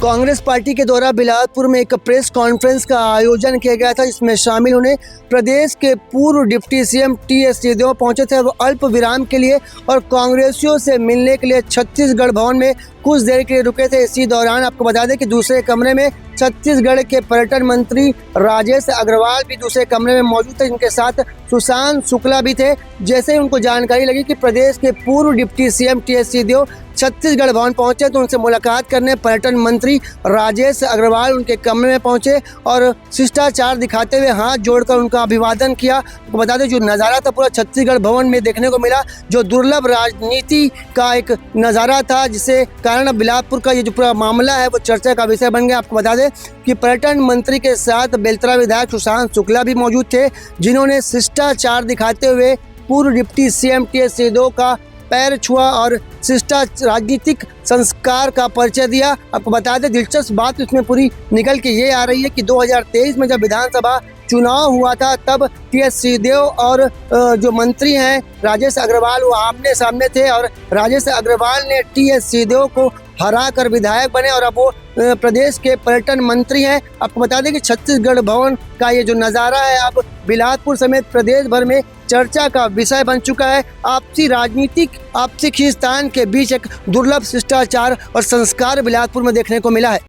Congress party के द्वारा बिलासपुर में एक प्रेस कॉन्फ्रेंस का आयोजन किया गया था, जिसमें शामिल होने प्रदेश के पूर्व डिप्टी सीएम टीएस सिंहदेव पहुंचे थे। वो अल्प विराम के लिए और कांग्रेसियों से मिलने के लिए छत्तीसगढ़ भवन में कुछ देर के लिए रुके थे। इसी दौरान आपको बता दें कि दूसरे कमरे में छत्तीसगढ़ के पर्यटन मंत्री राजेश अग्रवाल भी दूसरे कमरे में मौजूद थे, जिनके साथ सुशांत शुक्ला भी थे। जैसे ही उनको जानकारी लगी कि प्रदेश के पूर्व डिप्टी सीएम टीएस सिंहदेव छत्तीसगढ़ भवन पहुंचे, तो उनसे मुलाकात करने पर्यटन मंत्री राजेश अग्रवाल उनके कमरे में पहुंचे और शिष्टाचार दिखाते हुए हाथ जोड़कर उनका अभिवादन किया। आपको बता दें, जो नज़ारा था पूरा छत्तीसगढ़ भवन में देखने को मिला, जो दुर्लभ राजनीति का एक नज़ारा था, जिससे कारण अब बिलासपुर का ये जो पूरा मामला है वो चर्चा का विषय बन गया। आपको बता दें कि पर्यटन मंत्री के साथ बेलतरा विधायक सुशांत शुक्ला भी मौजूद थे, जिन्होंने शिष्टाचार दिखाते हुए पूर्व डिप्टी सीएम टीएस सिंहदेव का पैर छुआ और शिष्टाचार राजनीतिक संस्कार का परिचय दिया। आपको बता दें, दिलचस्प बात इसमें पूरी निकल के ये आ रही है कि 2023 में जब विधानसभा चुनाव हुआ था, तब टीएस सिंहदेव और जो मंत्री हैं राजेश अग्रवाल वो आमने सामने थे और राजेश अग्रवाल ने टीएस सिंहदेव को हरा कर विधायक बने और अब वो प्रदेश के पर्यटन मंत्री हैं। आपको बता दें कि छत्तीसगढ़ भवन का ये जो नज़ारा है अब बिलासपुर समेत प्रदेश भर में चर्चा का विषय बन चुका है। आपसी खींचतान के बीच एक दुर्लभ शिष्टाचार और संस्कार बिलासपुर में देखने को मिला है।